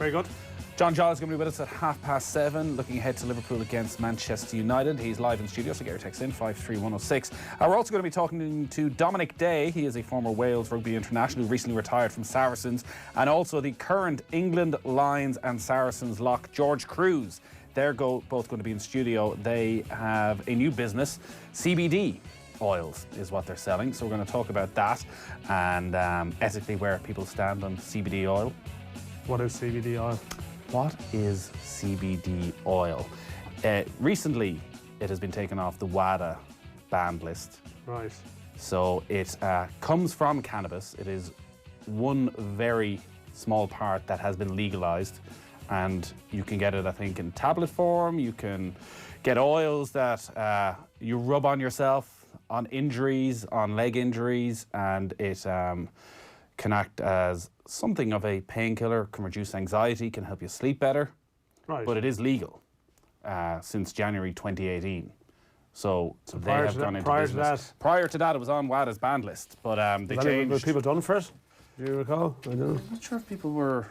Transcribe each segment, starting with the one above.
Very good. John Giles is going to be with us at 7:30, looking ahead to Liverpool against Manchester United. He's live in studio, so get your text in, 53106. We're also going to be talking to Dominic Day. He is a former Wales rugby international who recently retired from Saracens, and also the current England, Lions and Saracens lock, George Cruz. They're both going to be in studio. They have a new business, CBD oils is what they're selling. So we're going to talk about that and ethically where people stand on CBD oil. What is CBD oil? What is CBD oil? Recently, it has been taken off the WADA banned list. Right. So it comes from cannabis. It is one very small part that has been legalized, and you can get it, I think, in tablet form. You can get oils that you rub on yourself, on injuries, on leg injuries, and it can act as something of a painkiller, can reduce anxiety, can help you sleep better. Right. But it is legal since January 2018. So they have gone into business. Prior to that, it was on WADA's banned list, but they changed. Were people done for it? Do you recall? I don't know. I'm not sure if people were.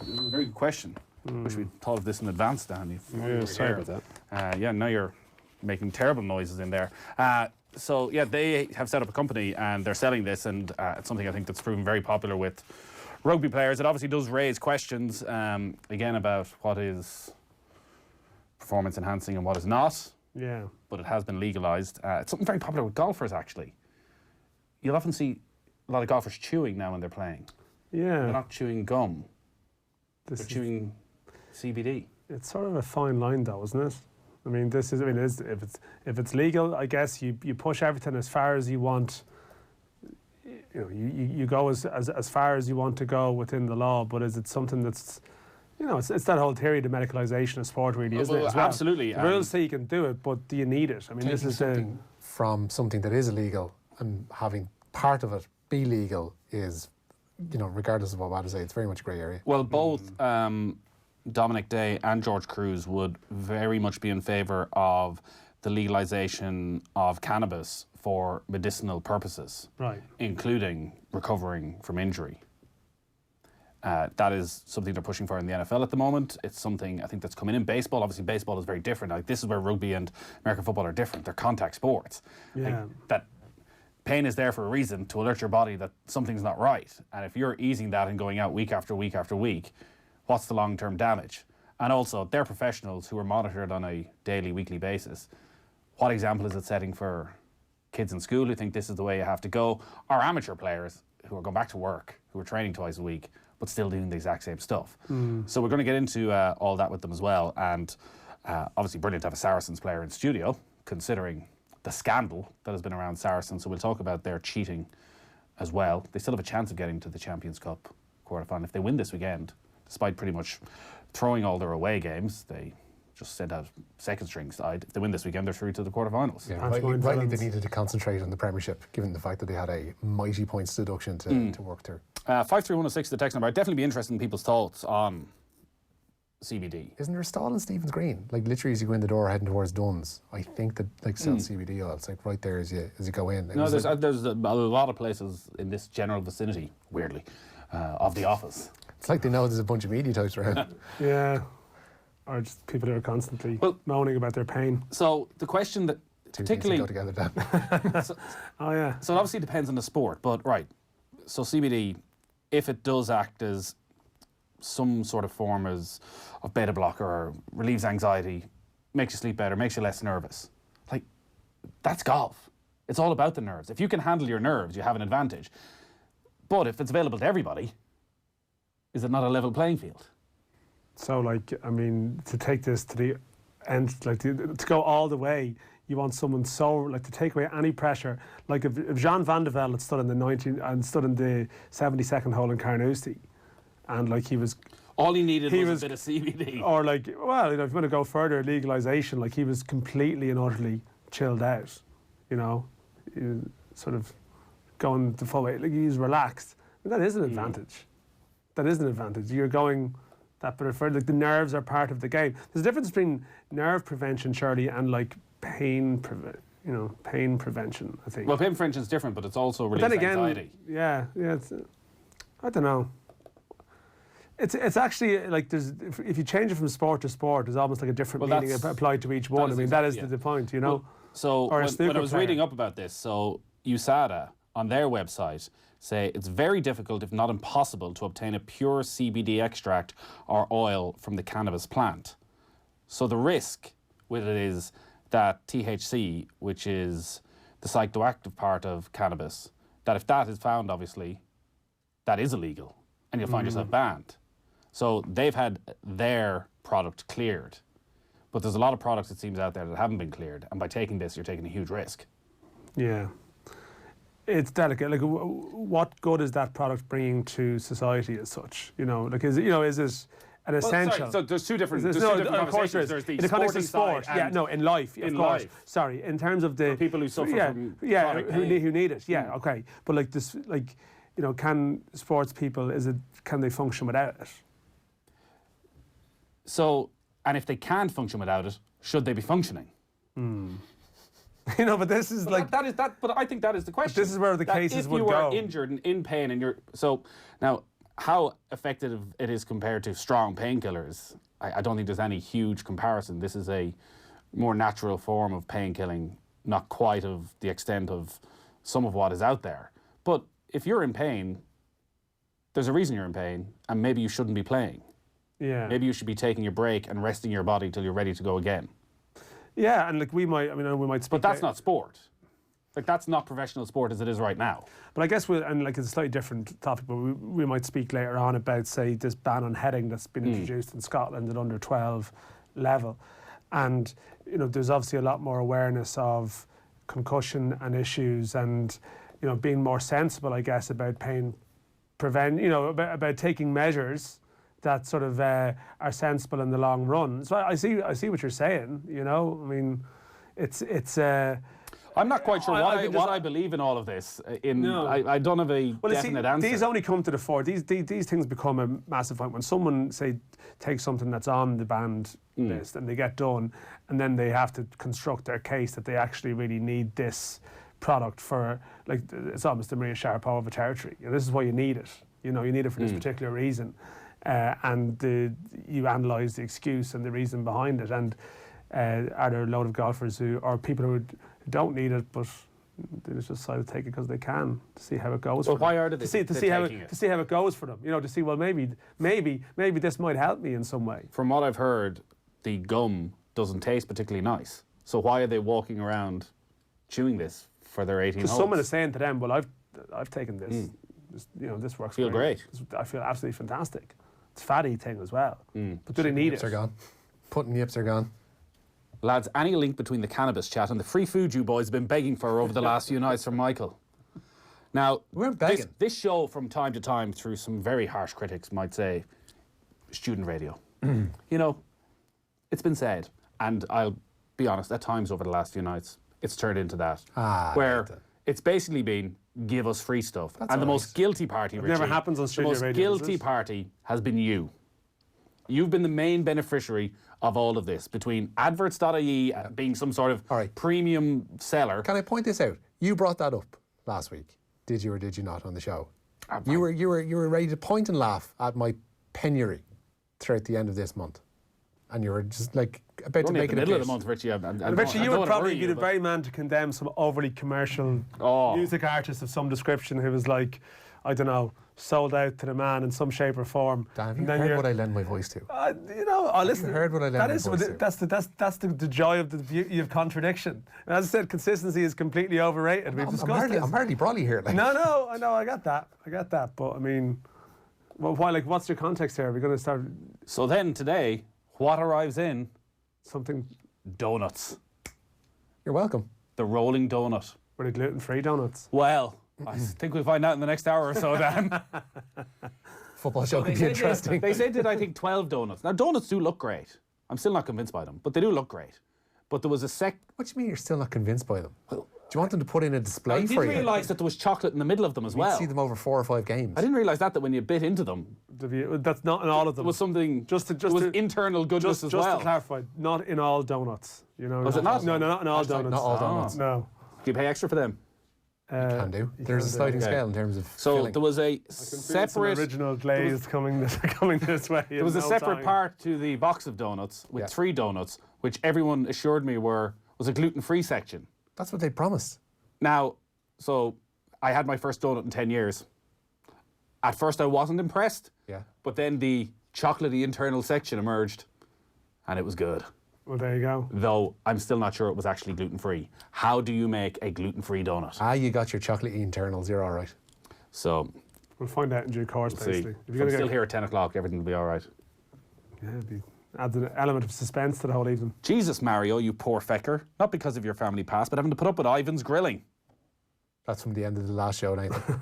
It was a very good question. Wish we'd thought of this in advance, Dan. Yeah, sorry about that. Yeah, now you're making terrible noises in there. So yeah, they have set up a company and they're selling this, and it's something I think that's proven very popular with rugby players. It obviously does raise questions again about what is performance enhancing and what is not. Yeah. But it has been legalised. It's something very popular with golfers, actually. You'll often see a lot of golfers chewing now when they're playing. Yeah. They're not chewing gum. They're chewing CBD. It's sort of a fine line, though, isn't it? I mean, if it's legal, I guess you push everything as far as you want. You know, you go as far as you want to go within the law. But is it something that's, you know, it's that whole theory of the medicalisation of sport, really, isn't it? As well? Absolutely. The rules say you can do it, but do you need it? I mean, this is something from something that is illegal and having part of it be legal is, you know, regardless of what WADA say, it's very much a grey area. Well, both Dominic Day and George Cruz would very much be in favour of the legalisation of cannabis for medicinal purposes, right, including recovering from injury. That is something they're pushing for in the NFL at the moment. It's something I think that's coming in baseball. Obviously, baseball is very different. Like, this is where rugby and American football are different. They're contact sports. Yeah. That pain is there for a reason, to alert your body that something's not right. And if you're easing that and going out week after week after week, what's the long-term damage? And also, they're professionals who are monitored on a daily, weekly basis. What example is it setting for kids in school who think this is the way you have to go, or amateur players who are going back to work, who are training twice a week, but still doing the exact same stuff? So we're going to get into all that with them as well. And obviously brilliant to have a Saracens player in studio, considering the scandal that has been around Saracens. So we'll talk about their cheating as well. They still have a chance of getting to the Champions Cup quarterfinal if they win this weekend. Despite pretty much throwing all their away games, they just sent out second string side. If they win this weekend, they're through to the quarterfinals. Yeah, rightly they needed to concentrate on the Premiership, given the fact that they had a mighty points deduction to work through. 53106, the text number. I'd definitely be interested in people's thoughts on CBD. Isn't there a stall in Stephen's Green? Like, literally as you go in the door heading towards Dunn's, I think that like sells CBD oil. It's like right there as you go in. No, there's a lot of places in this general vicinity, weirdly, of the office. It's like they know there's a bunch of media types around. Yeah. Or just people who are constantly moaning about their pain. So the question that particularly go together, Dan. Oh yeah. So it obviously depends on the sport, but right. So CBD, if it does act as some sort of form of beta blocker or relieves anxiety, makes you sleep better, makes you less nervous, like, that's golf. It's all about the nerves. If you can handle your nerves, you have an advantage. But if it's available to everybody, is it not a level playing field? So, like, I mean, to take this to the end, like, to go all the way, you want someone to take away any pressure. Like, if Jean Van de Velde had stood in the 72nd hole in Carnoustie, and like he was, all he needed was a bit of CBD. Or like, well, you know, if you want to go further, legalisation, like he was completely and utterly chilled out. You know, he was sort of going the full way. Like, he's relaxed. And that is an advantage. That is an advantage. You're going that bit further. Like, the nerves are part of the game. There's a difference between nerve prevention, surely, and like pain prevention, I think. Well, pain prevention is different, but it's also relieves anxiety. Yeah. It's, I don't know. It's actually like if you change it from sport to sport, there's almost like a different meaning applied to each one. I mean, that is the point, you know. Well, so when I was reading up about this, so USADA on their website say it's very difficult, if not impossible, to obtain a pure CBD extract or oil from the cannabis plant. So the risk with it is that THC, which is the psychoactive part of cannabis, that if that is found, obviously, that is illegal, and you'll find yourself banned. So they've had their product cleared. But there's a lot of products, it seems, out there that haven't been cleared. And by taking this, you're taking a huge risk. Yeah. It's delicate. Like, what good is that product bringing to society as such? You know, like, is it an essential? Sorry, so there's two different of course there is. There's the in the context of sport, in life, of course. Sorry, in terms of the... For people who suffer from chronic pain. who need it, okay. But like this, like, you know, can sports people, can they function without it? So, and if they can't function without it, should they be functioning? You know, but this is but but I think that is the question. This is where the cases would go. If you are injured and in pain and so now how effective it is compared to strong painkillers, I don't think there's any huge comparison. This is a more natural form of painkilling, not quite of the extent of some of what is out there. But if you're in pain, there's a reason you're in pain, and maybe you shouldn't be playing. Yeah. Maybe you should be taking a break and resting your body till you're ready to go again. Yeah, and like we might speak. But that's not sport. Like, that's not professional sport as it is right now. But I guess it's a slightly different topic, but we might speak later on about, say, this ban on heading that's been introduced in Scotland at under 12 level. And, you know, there's obviously a lot more awareness of concussion and issues and, you know, being more sensible, I guess, about pain about taking measures that sort of are sensible in the long run. So I see what you're saying, you know. I mean, it's I'm not quite sure what I believe in all of this. I don't have a definite answer. These only come to the fore. These things become a massive point when someone, say, takes something that's on the banned list and they get done, and then they have to construct their case that they actually really need this product for, like, it's almost the Maria Sharapova territory. You know, this is why you need it. You know, you need it for this particular reason. And you analyse the excuse and the reason behind it. And are there a load of golfers or people who don't need it, but they just decide to take it because they can, to see how it goes. Well, for why them. are they to see how it goes for them? You know, to see, well, maybe this might help me in some way. From what I've heard, the gum doesn't taste particularly nice. So why are they walking around chewing this for their 18 holes? Because someone is saying to them, well, I've taken this. You know, this works. Feel great. I feel absolutely fantastic. It's a fatty thing as well. But do they need it? Are gone. Putting yips are gone. Lads, any link between the cannabis chat and the free food you boys have been begging for over the last few nights from Michael? Now, we weren't begging. This show, from time to time, through some very harsh critics, might say, student radio. You know, it's been said, and I'll be honest, at times over the last few nights, it's turned into that. Where it's basically been, give us free stuff. That's and the most guilty party, Richie, never happens on studio radio. The most guilty party has been you. You've been the main beneficiary of all of this, between adverts.ie being some sort of premium seller. Can I point this out? You brought that up last week. Did you or did you not on the show? You were ready to point and laugh at my penury throughout the end of this month. And you were just like about to make it a middle of the month, Richie. Richie, you would probably be the very man to condemn some overly commercial music artist of some description who was like, I don't know, sold out to the man in some shape or form. Dan, have you heard what I lend my voice to? You know, listen. Have you heard what I lend my voice to? That's the joy of the beauty of contradiction. And as I said, consistency is completely overrated. We've discussed this. I'm hardly brawly here. Like. No, I know, I got that. But I mean, well, what's your context here? Are we going to start? So then today, what arrives in? Something. Donuts. You're welcome. The rolling donut. Were they gluten-free donuts? Well, I think we'll find out in the next hour or so, Dan. Football show could be interesting. They said, I think, 12 donuts. Now, donuts do look great. I'm still not convinced by them, but they do look great. But there was a What do you mean you're still not convinced by them? Do you want them to put in a display for you? I didn't realise that there was chocolate in the middle of them as well. You'd see them over 4 or 5 games. I didn't realise that when you bit into them. That's not in all of them. There was something, there was internal goodness as well. Just to clarify, not in all donuts. You know, was it not? No, not in all donuts. Not all donuts. No. Do you pay extra for them? Can do. There's a sliding scale in terms of So filling. there was a Some separate original glaze coming this way. There was a separate part to the box of donuts with 3 donuts, which everyone assured me was a gluten-free section. That's what they promised. Now, so I had my first donut in 10 years. At first I wasn't impressed, but then the chocolatey internal section emerged and it was good. Well, there you go. Though I'm still not sure it was actually gluten-free. How do you make a gluten-free donut? You got your chocolatey internals, you're all right. So we'll find out in due course, basically. If I'm still here at 10 o'clock, everything will be all right. Yeah, adds an element of suspense to the whole evening. Jesus, Mario, you poor fecker. Not because of your family past, but having to put up with Ivan's grilling. That's from the end of the last show, Nathan.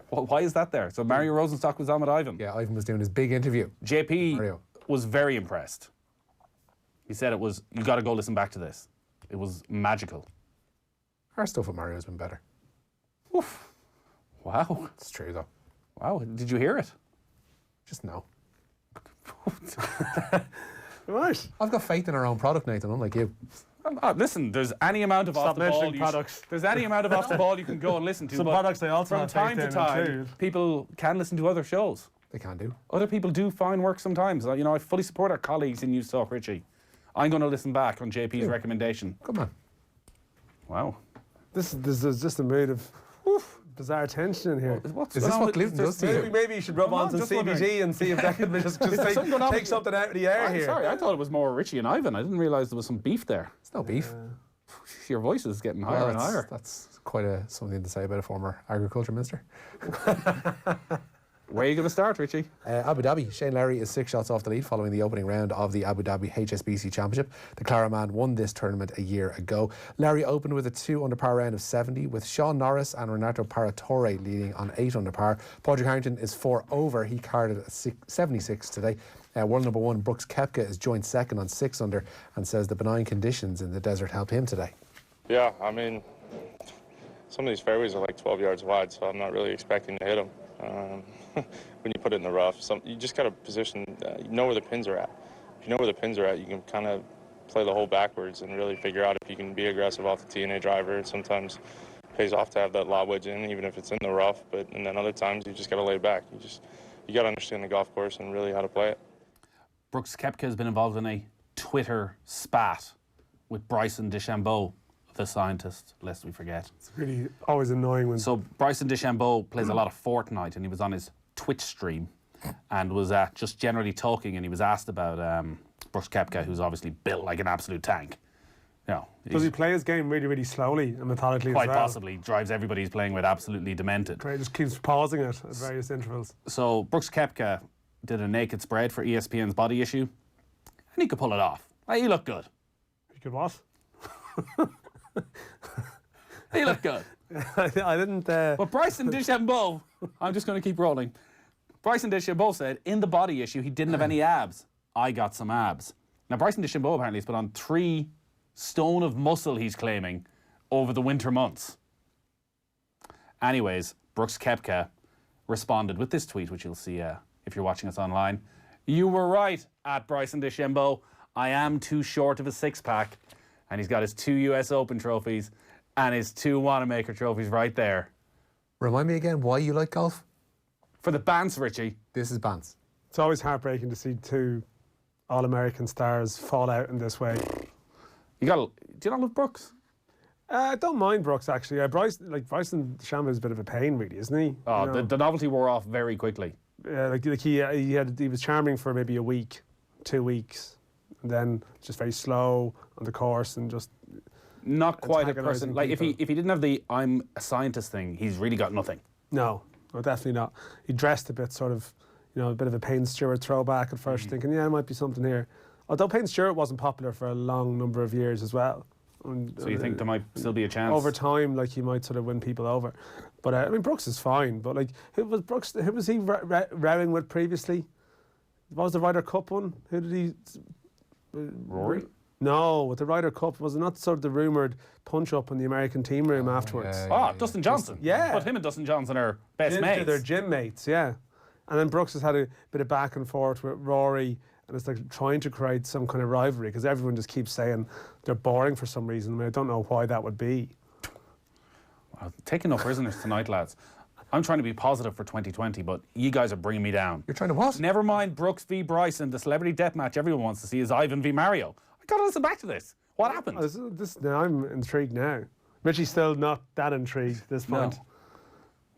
Well, why is that there? So Mario Rosenstock was on with Ivan. Yeah, Ivan was doing his big interview. JP was very impressed. He said it was, you got to go listen back to this. It was magical. Our stuff with Mario's been better. Oof. Wow. It's true, though. Wow. Did you hear it? Just no. Right. I've got faith in our own product, Nathan, unlike you. Listen, there's any amount of Stop off the ball. mentioning products. There's any amount of off the ball you can go and listen to. Some but products they also from have time faith to in time, include. people can listen to other shows. They can do. Other people do fine work sometimes. You know, I fully support our colleagues in News Talk, Richie. I'm going to listen back on JP's recommendation. Come on. Wow. This is just a mood of bizarre tension in here. Is this what gluten does to you? Maybe you should rub on some CBD and see if that can just take something out of the air here. Sorry, I thought it was more Richie and Ivan. I didn't realise there was some beef there. It's no beef. Your voice is getting higher and higher. That's quite something to say about a former agriculture minister. Where are you going to start, Richie? Abu Dhabi. Shane Lowry is 6 shots off the lead following the opening round of the Abu Dhabi HSBC Championship. The Clara man won this tournament a year ago. Lowry opened with a 2 under par round of 70, with Sean Norris and Renato Paratore leading on 8 under par. Padraig Harrington is 4 over. He carded at 76 today. World number 1 Brooks Koepka is joint second on 6 under and says the benign conditions in the desert helped him today. Yeah, I mean, some of these fairways are like 12 yards wide, so I'm not really expecting to hit them. When you put it in the rough, you just got to position, you know where the pins are at. If you know where the pins are at, you can kind of play the hole backwards and really figure out if you can be aggressive off the tee and a driver. Sometimes it pays off to have that lob wedge in, even if it's in the rough, and then other times you just got to lay back. You got to understand the golf course and really how to play it. Brooks Koepka has been involved in a Twitter spat with Bryson DeChambeau, the scientist, lest we forget. It's really always annoying when... So Bryson DeChambeau plays a lot of Fortnite, and he was on his Twitch stream and was just generally talking, and he was asked about Brooks Koepka, who's obviously built like an absolute tank. You know, does he play his game really, really slowly and methodically quite as well? possibly. Drives everybody he's playing with absolutely demented. He just keeps pausing it at various intervals. So Brooks Koepka did a naked spread for ESPN's Body Issue, and he could pull it off. He looked good. He could what? He looked good. I didn't... But Bryson DeChambeau, I'm just going to keep rolling. Bryson DeChambeau said in the Body Issue he didn't have any abs. I got some abs. Now Bryson DeChambeau apparently has put on 3 stone of muscle, he's claiming, over the winter months. Anyways, Brooks Koepka responded with this tweet, which you'll see if you're watching us online. You were right at Bryson DeChambeau. I am too short of a 6-pack. And he's got his 2 US Open trophies and his 2 Wanamaker trophies right there. Remind me again why you like golf? For the Bants, Richie. This is Bants. It's always heartbreaking to see 2 All-American stars fall out in this way. Do you not love Brooks? I don't mind Brooks, actually. Bryson DeChambeau is a bit of a pain, really, isn't he? Oh, you know? the novelty wore off very quickly. He was charming for maybe a week, 2 weeks, and then just very slow on the course and just not quite a person. Like people. if he didn't have the I'm a scientist thing, he's really got nothing. No, definitely not. He dressed a bit sort of, a bit of a Payne Stewart throwback at first, thinking, yeah, it might be something here. Although Payne Stewart wasn't popular for a long number of years as well. So you think there might still be a chance? Over time, he might sort of win people over. But, Brooks is fine. But, who was he rowing with previously? What was the Ryder Cup one? Who did he... Rory? No, with the Ryder Cup, was it not sort of the rumoured punch-up in the American team room afterwards? Dustin Johnson. Yeah. But him and Dustin Johnson are best mates. They're gym mates, yeah. And then Brooks has had a bit of back and forth with Rory, and it's like trying to create some kind of rivalry, because everyone just keeps saying they're boring for some reason. I don't know why that would be. Taking no prisoners tonight, lads. I'm trying to be positive for 2020, but you guys are bringing me down. You're trying to what? Never mind Brooks v Bryce and the celebrity death match everyone wants to see is Ivan v Mario. I got to listen back to this. What happened? Now I'm intrigued now. Richie's still not that intrigued at this point. No.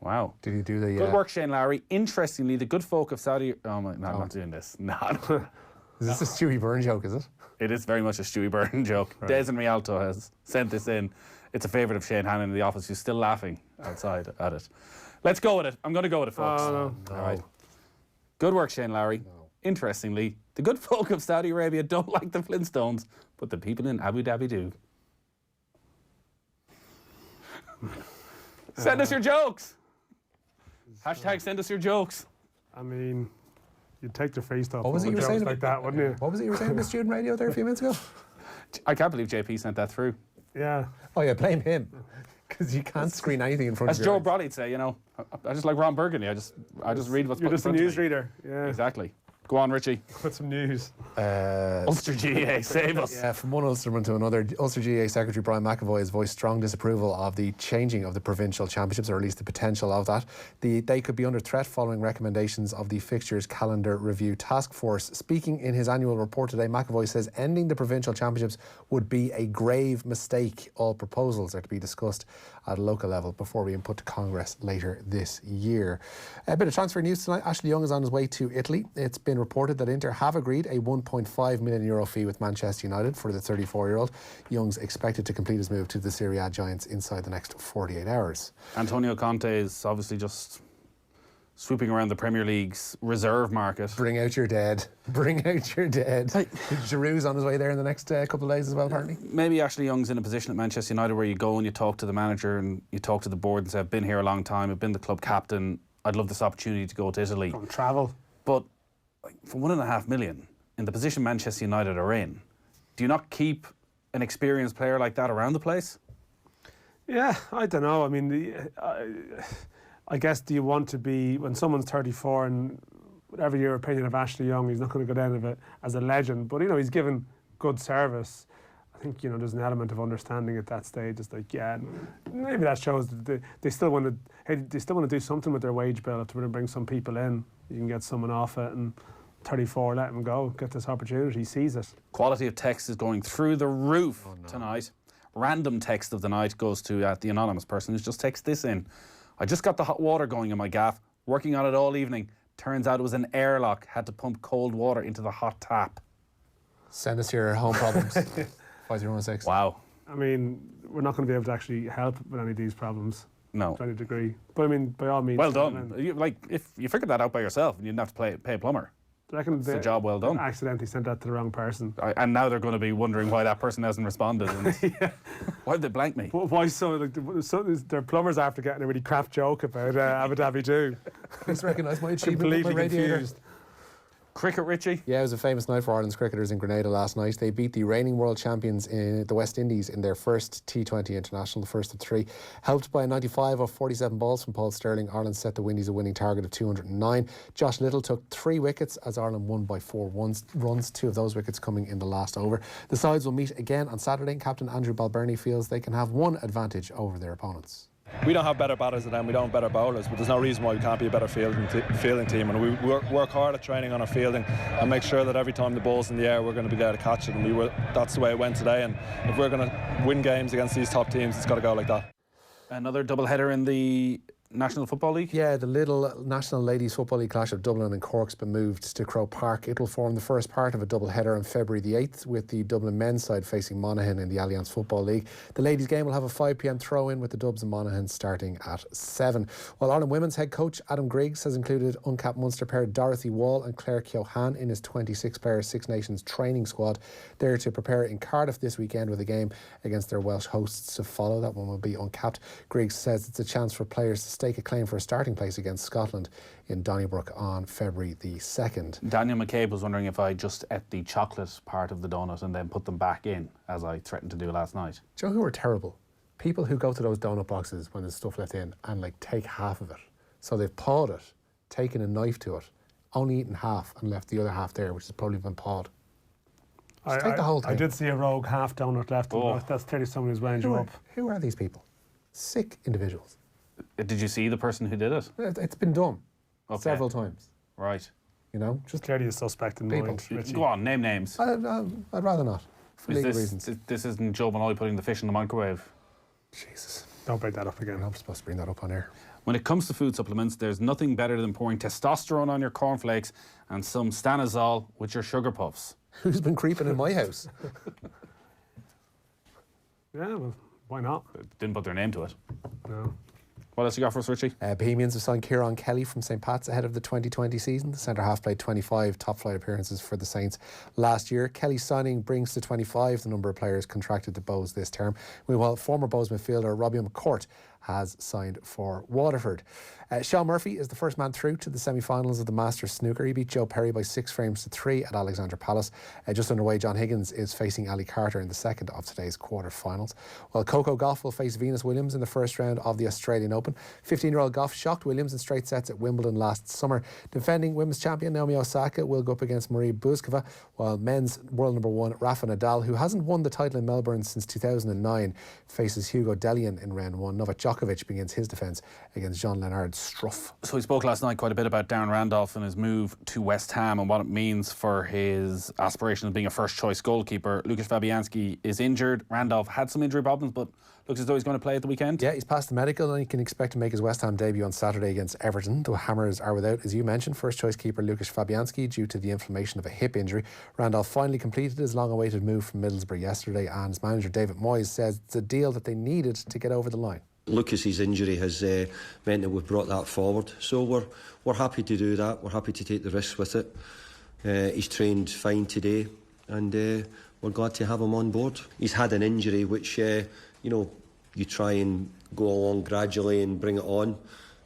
Wow. Did he do the... Good work, Shane Lowry. Interestingly, the good folk of Saudi... Oh, no, I'm not doing this. No. Is this a Stewie Byrne joke, is it? It is very much a Stewie Byrne joke. Right. Des in Rialto has sent this in. It's a favourite of Shane Hannon in the office who's still laughing outside at it. Let's go with it. I'm going to go with it, folks. No. All right. Good work, Shane Lowry. No. Interestingly, the good folk of Saudi Arabia don't like the Flintstones, but the people in Abu Dhabi do. Send us your jokes. Hashtag send us your jokes. I mean, you'd take the face off. What was it you were saying like that, wouldn't you? What was it you were saying about student radio there a few minutes ago? I can't believe JP sent that through. Yeah. Oh yeah, blame him. Because you can't screen anything in front As of you. Joe Broddy'd say, you know, I just like Ron Burgundy. I just read what's put You're in just a front of me. newsreader. Yeah. Exactly. Go on, Richie. Put some news. Ulster GAA, save us. Yeah, from one Ulsterman to another, Ulster GAA Secretary Brian McAvoy has voiced strong disapproval of the changing of the provincial championships, or at least the potential of that. They could be under threat following recommendations of the Fixtures Calendar Review Task Force. Speaking in his annual report today, McAvoy says ending the provincial championships would be a grave mistake. All proposals are to be discussed at a local level before being put to Congress later this year. A bit of transfer news tonight. Ashley Young is on his way to Italy. It's been reported that Inter have agreed a €1.5 million fee with Manchester United for the 34-year-old. Young's expected to complete his move to the Serie A giants inside the next 48 hours. Antonio Conte is obviously just swooping around the Premier League's reserve market. Bring out your dead. Bring out your dead. Giroud's on his way there in the next couple of days as well, apparently. Maybe Ashley Young's in a position at Manchester United where you go and you talk to the manager and you talk to the board and say, I've been here a long time, I've been the club captain, I'd love this opportunity to go to Italy. Go and travel. But for $1.5 million, in the position Manchester United are in, do you not keep an experienced player like that around the place? Yeah, I don't know. I mean, I guess, do you want to be, when someone's 34 and whatever your opinion of Ashley Young, he's not going to go down of it as a legend, but, you know, he's given good service. I think, you know, there's an element of understanding at that stage. It's like, yeah, maybe that shows that they still want to do something with their wage bill to bring some people in. You can get someone off it, and 34, let him go, get this opportunity, seize it. Quality of text is going through the roof tonight. Random text of the night goes to the anonymous person who's just texted this in. I just got the hot water going in my gaff, working on it all evening. Turns out it was an airlock, had to pump cold water into the hot tap. Send us your home problems. 5016. Wow. I mean, we're not going to be able to actually help with any of these problems. No. To any degree. But I mean, by all means. Well done. If you figured that out by yourself and you didn't have to pay a plumber. I reckon it's a job well done. Accidentally sent that to the wrong person. And now they're going to be wondering why that person hasn't responded. And yeah. Why did they blank me? Why so? Like, their plumbers after getting a really crap joke about Abu Dhabi too. Please recognise my achievement with my radiator. Confused. Cricket, Richie? Yeah, it was a famous night for Ireland's cricketers in Grenada last night. They beat the reigning world champions in the West Indies in their first T20 international, the first of three. Helped by a 95 off 47 balls from Paul Sterling, Ireland set the Windies a winning target of 209. Josh Little took 3 wickets as Ireland won by 4 runs, 2 of those wickets coming in the last over. The sides will meet again on Saturday. Captain Andrew Balbirnie feels they can have one advantage over their opponents. We don't have better batters than them, we don't have better bowlers, but there's no reason why we can't be a better fielding team, and we work hard at training on our fielding and make sure that every time the ball's in the air we're going to be there to catch it, and that's the way it went today, and if we're going to win games against these top teams, it's got to go like that. Another double header in the National Football League? Yeah, the Little National Ladies Football League clash of Dublin and Cork's been moved to Croke Park. It will form the first part of a double header on February the 8th, with the Dublin men's side facing Monaghan in the Allianz Football League. The ladies' game will have a 5 p.m. throw-in, with the Dubs and Monaghan starting at 7. While Ireland women's head coach Adam Griggs has included uncapped Munster pair Dorothy Wall and Claire Keohane in his 26-player Six Nations training squad. They're to prepare in Cardiff this weekend with a game against their Welsh hosts to follow. That one will be uncapped. Griggs says it's a chance for players to stake a claim for a starting place against Scotland in Donnybrook on February the 2nd. Daniel McCabe was wondering if I just ate the chocolate part of the donut and then put them back in, as I threatened to do last night. Do you know who are terrible? People who go to those donut boxes when there's stuff left in and like take half of it. So they've pawed it, taken a knife to it, only eaten half and left the other half there, which has probably been pawed. Just take the whole thing. I did see a rogue half donut left. That's clearly someone who's wound you up. Who are these people? Sick individuals. Did you see the person who did it? It's been done several times. Right. You know, just Clearly a suspect in People. mind, Richie. Go on, name names. I'd rather not for legal reasons. This isn't Joe Benoit putting the fish in the microwave. Jesus, Don't break that up again. I'm supposed to bring that up on air. When it comes to food supplements, there's nothing better than pouring testosterone on your cornflakes and some stanozol with your sugar puffs. Who's been creeping in my house? Yeah, well, why not? Didn't put their name to it. No. What else you got for us, Richie? Bohemians have signed Kieran Kelly from St. Pat's ahead of the 2020 season. The centre-half played 25 top-flight appearances for the Saints last year. Kelly's signing brings to 25 the number of players contracted to Bows this term. Meanwhile, former Bows midfielder Robbie McCourt has signed for Waterford. Sean Murphy is the first man through to the semi-finals of the Masters snooker. He beat Joe Perry by 6 frames to 3 at Alexandra Palace. Just underway, John Higgins is facing Ali Carter in the second of today's quarter-finals. While Coco Gauff will face Venus Williams in the first round of the Australian Open. 15-year-old Gauff shocked Williams in straight sets at Wimbledon last summer. Defending women's champion Naomi Osaka will go up against Marie Buzkova, while men's world number 1 Rafa Nadal, who hasn't won the title in Melbourne since 2009, faces Hugo Dellien in round 1. Novak Djokovic begins his defence against Jean-Leonard Struff. So we spoke last night quite a bit about Darren Randolph and his move to West Ham and what it means for his aspiration of being a first-choice goalkeeper. Lukasz Fabianski is injured. Randolph had some injury problems, but looks as though he's going to play at the weekend. Yeah, he's passed the medical and he can expect to make his West Ham debut on Saturday against Everton. The Hammers are without, as you mentioned, first-choice keeper Lukasz Fabianski due to the inflammation of a hip injury. Randolph finally completed his long-awaited move from Middlesbrough yesterday, and his manager David Moyes says it's a deal that they needed to get over the line. Lucas's injury has meant that we've brought that forward, so we're happy to do that. We're happy to take the risks with it. He's trained fine today, and we're glad to have him on board. He's had an injury which you try and go along gradually and bring it on,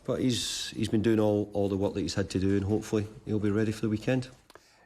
but he's been doing all the work that he's had to do, and hopefully he'll be ready for the weekend.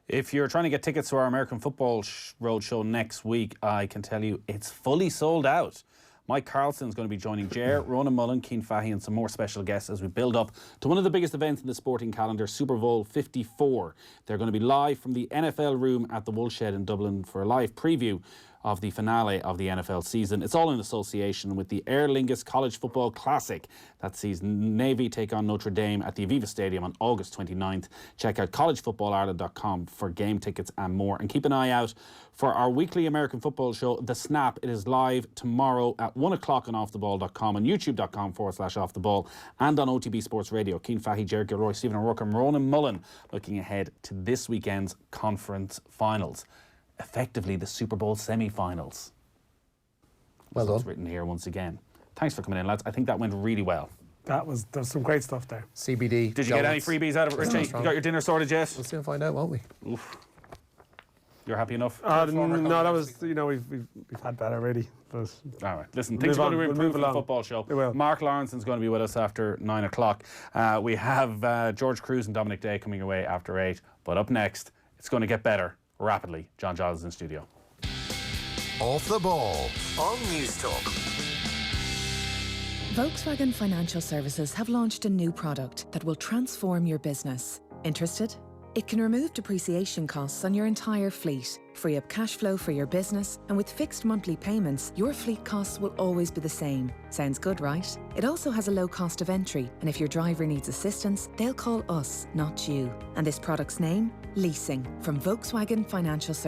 If you're trying to get tickets to our American Football Roadshow next week, I can tell you it's fully sold out. Mike Carlson's going to be joining Ger, Ronan Mullen, Cian Fahey and some more special guests as we build up to one of the biggest events in the sporting calendar, Super Bowl 54. They're going to be live from the NFL room at the Woolshed in Dublin for a live preview of the finale of the NFL season. It's all in association with the Aer Lingus College Football Classic that sees Navy take on Notre Dame at the Aviva Stadium on August 29th. Check out collegefootballireland.com for game tickets and more. And keep an eye out for our weekly American football show, The Snap. It is live tomorrow at 1 o'clock on offtheball.com, on youtube.com/offtheball, and on OTB Sports Radio. Cian Fahey, Ger Gilroy, Stephen O'Rourke and Ronan Mullen looking ahead to this weekend's conference finals. Effectively the Super Bowl semi-finals. Well done. It's written here once again. Thanks for coming in, lads. I think that went really well. There's some great stuff there. CBD. Did you get any freebies out of it, Richie? You got your dinner sorted yet? We'll soon find out, won't we? Oof. You're happy enough? No, that was, we've had that already. But all right. Listen, things are going to improve for the football show. They will. Mark Lawrenson's going to be with us after 9 o'clock. We have George Cruz and Dominic Day coming away after 8. But up next, it's going to get better rapidly. John Giles is in studio. Off the Ball on Newstalk. Volkswagen Financial Services have launched a new product that will transform your business. Interested? It can remove depreciation costs on your entire fleet, free up cash flow for your business, and with fixed monthly payments, your fleet costs will always be the same. Sounds good, right? It also has a low cost of entry, and if your driver needs assistance, they'll call us, not you. And this product's name? Leasing, from Volkswagen Financial Services.